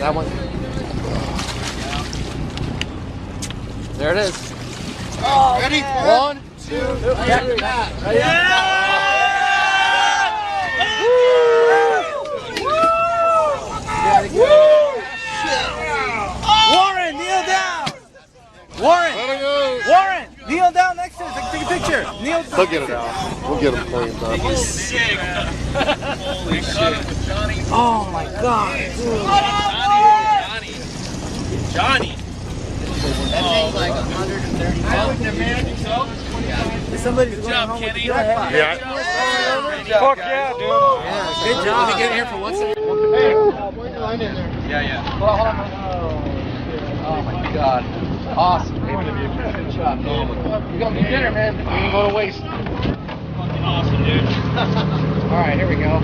That one. There it is. Oh, ready? Man. 1, 2, 3. Warren, kneel down. Warren, kneel down next to us. Take a picture. Kneel down. We'll get it out. We'll get him cleaned up. Sick. Holy shit. Oh my God, dude. Johnny. That thing's like 130 pounds. I wouldn't imagine so. Somebody's Good going job, home Kenny. with a Yeah. Fuck yeah, dude. Yeah, good job. Let me get in here for 1 second. Hey, point your line in there. Yeah. Well, hold on. Oh my God. Awesome. Good job, man. You're going to be dinner, man. You ain't going to waste. Fucking awesome, dude. All right, here we go.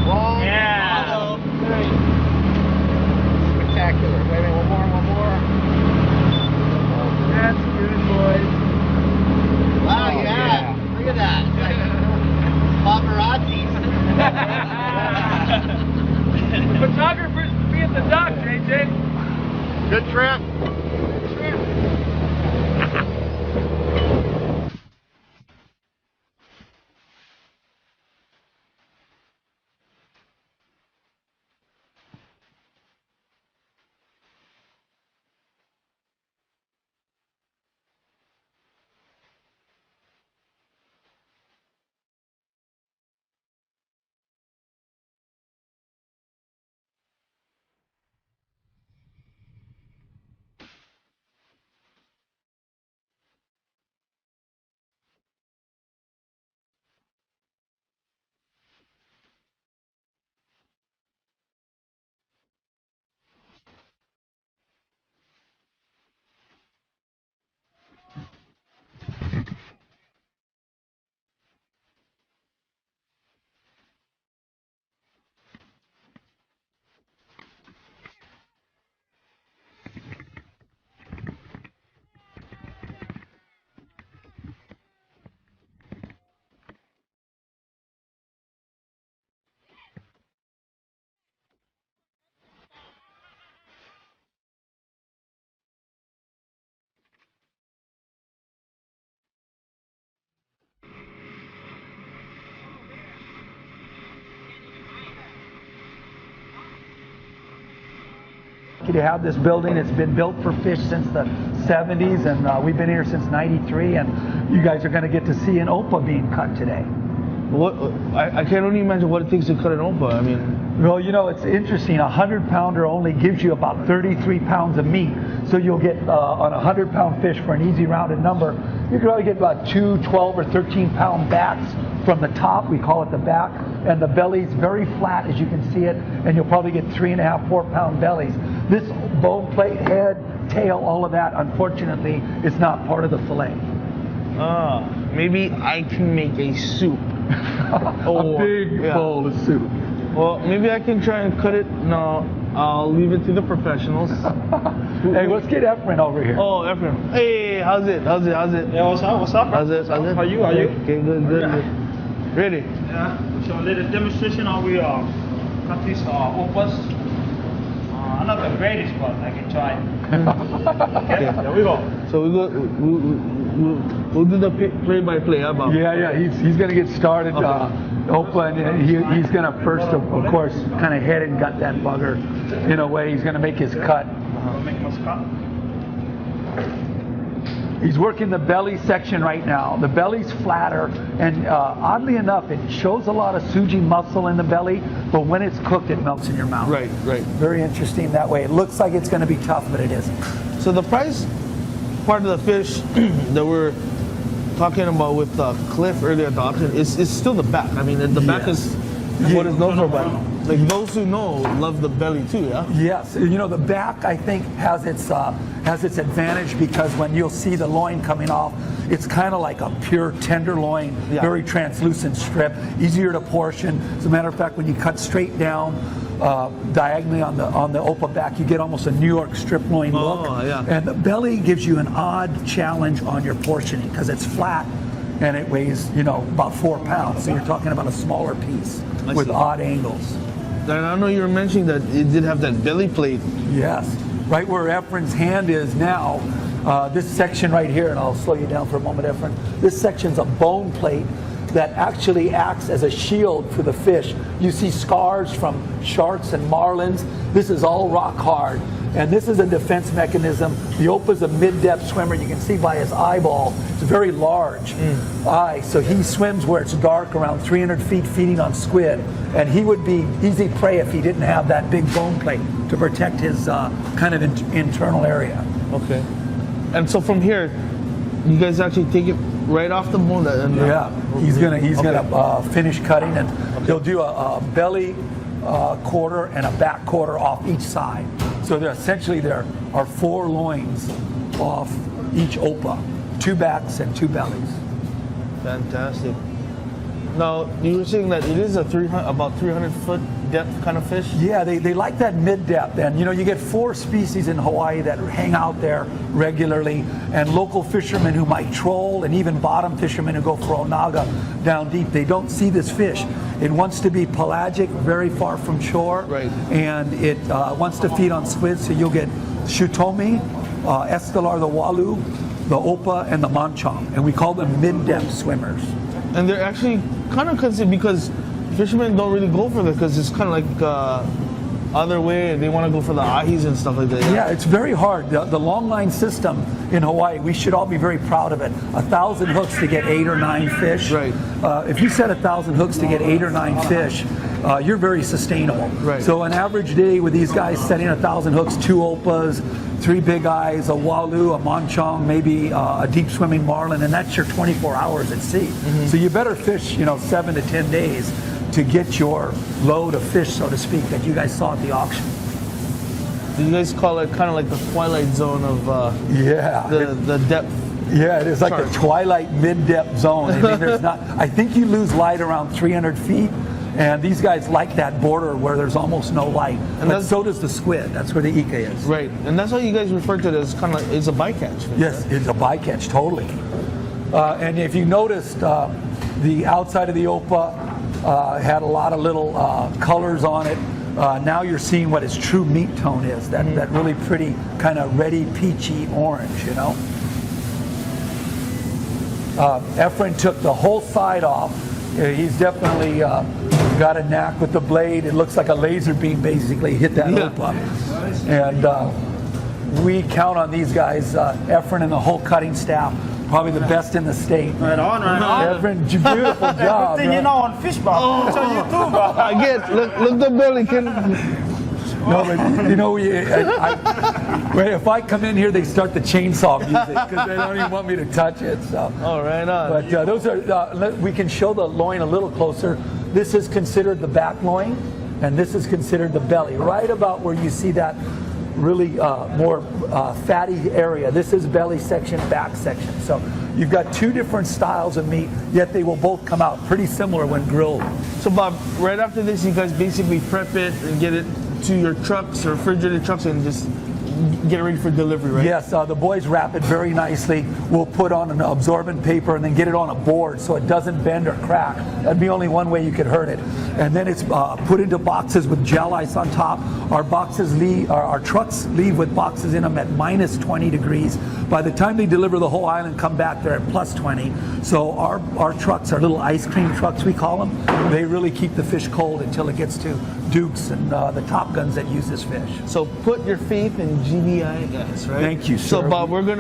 One, Yeah. 3. Spectacular. Wait a minute, one more. That's good, boys. Wow, yeah. Look at that. It's like paparazzi. Photographers be at the dock, JJ. Good trip. To have this building. It's been built for fish since the 70s, and we've been here since '93, and you guys are going to get to see an opah being cut today. What I can only imagine what it takes to cut an opah. I mean, well, you know, it's interesting. A 100-pounder only gives you about 33 pounds of meat, so you'll get on a 100-pound fish for an easy rounded number, you can probably get about 2 12 or 13-pound backs from the top. We call it the back, and the belly's very flat, as you can see it, and you'll probably get 3.5 4-pound bellies. This bone plate, head, tail, all of that, unfortunately, is not part of the fillet. maybe I can make a soup. A big bowl of soup. Well, maybe I can try and cut it. No, I'll leave it to the professionals. Hey, let's get Efren over here. Oh, Efren. Hey, how's it? Yeah, what's up? How's it? How are you? Okay, good. Ready? Yeah. So a little demonstration how we cut these opahs. I'm not the greatest, but I can try. Okay, there we go. So we'll do the play-by-play about. Yeah, he's going to get started. Okay. Opah, and he's going to first, of course, kind of head and gut that bugger in a way. He's going to make his cut. Make my cut. He's working the belly section right now. The belly's flatter, and oddly enough, it shows a lot of suji muscle in the belly, but when it's cooked, it melts in your mouth. Right. Very interesting that way. It looks like it's going to be tough, but it isn't. So the price part of the fish that we're talking about with Cliff earlier at the auction is still the back. I mean, the back is what it's known for, but like those who know love the belly too, yeah? Yes, you know, the back, I think, has its advantage because when you'll see the loin coming off, it's kind of like a pure tenderloin, very translucent strip, easier to portion. As a matter of fact, when you cut straight down diagonally on the opah back, you get almost a New York strip loin look. Yeah. And the belly gives you an odd challenge on your portioning because it's flat and it weighs, you know, about 4 pounds. So you're talking about a smaller piece. with see. odd angles. And I know you were mentioning that it did have that belly plate. Yes, right where Efren's hand is now. This section right here, and I'll slow you down for a moment, Efren. This section's a bone plate that actually acts as a shield for the fish. You see scars from sharks and marlins. This is all rock hard. And this is a defense mechanism. The Opa's a mid-depth swimmer. You can see by his eyeball, it's a very large eye. So he swims where it's dark, around 300 feet, feeding on squid. And he would be easy prey if he didn't have that big bone plate to protect his kind of internal area. Okay. And so from here, you guys actually take it right off the bone. Yeah, he's gonna finish cutting, and he'll do a belly quarter and a back quarter off each side. So there are 4 loins off each Opa, 2 backs and 2 bellies. Fantastic. Now, you were saying that it is about 300 foot depth kind of fish? Yeah, they like that mid-depth. And, you get 4 species in Hawaii that hang out there regularly. And local fishermen who might troll, and even bottom fishermen who go for onaga down deep, they don't see this fish. It wants to be pelagic, very far from shore. Right. And it wants to feed on squid, so you'll get shutomi, estelar, the walu, the opa, and the manchong. And we call them mid-depth swimmers. And they're actually kind of considered, because fishermen don't really go for that, because it's kind of like other way. They want to go for the ahis and stuff like that. Yeah, it's very hard. The long line system in Hawaii, we should all be very proud of it. 1,000 hooks to get 8 or 9 fish. Right. If you set 1,000 hooks to get 8 or 9 fish, you're very sustainable. Right. So an average day with these guys setting 1,000 hooks, 2 opas, 3 big eyes, a walu, a manchong, maybe a deep swimming marlin, and that's your 24 hours at sea. So you better fish, 7 to 10 days to get your load of fish, so to speak, that you guys saw at the auction. You guys call it kind of like the twilight zone of the depth. Yeah, it is like chart. the twilight mid-depth zone. I mean, I think you lose light around 300 feet, and these guys like that border where there's almost no light. But so does the squid. That's where the ike is. Right, and that's why you guys refer to it as kind of like, it's a bycatch fish. Yes, right? it's a bycatch, totally. And if you noticed, the outside of the opa had a lot of little colors on it. Now you're seeing what its true meat tone is, that really pretty kind of reddy, peachy orange, Efren took the whole side off. He's definitely got a knack with the blade. It looks like a laser beam basically hit that opa. And we count on these guys, Efren and the whole cutting staff, probably the best in the state. Right on, right on. Efren, beautiful job. Everything bro. on fish bar. That's on YouTube, bro. I get, look the belly, kid. No, but if I come in here, they start the chainsaw music because they don't even want me to touch it. So. Oh, right on. But those are. We can show the loin a little closer. This is considered the back loin, and this is considered the belly. Right about where you see that really more fatty area. This is belly section, back section. So you've got 2 different styles of meat, yet they will both come out pretty similar when grilled. So Bob, right after this, you guys basically prep it and get it to your trucks or refrigerated trucks and just get it ready for delivery, right? Yes, the boys wrap it very nicely. We'll put on an absorbent paper and then get it on a board so it doesn't bend or crack. That'd be only one way you could hurt it. And then it's put into boxes with gel ice on top. Our trucks leave with boxes in them at minus 20 degrees. By the time they deliver the whole island, come back, they're at plus 20. So our trucks are little ice cream trucks, we call them. They really keep the fish cold until it gets to Dukes and the Top Guns that use this fish. So put your faith in GBI, guys, right? Thank you, sir. So Bob, we're going to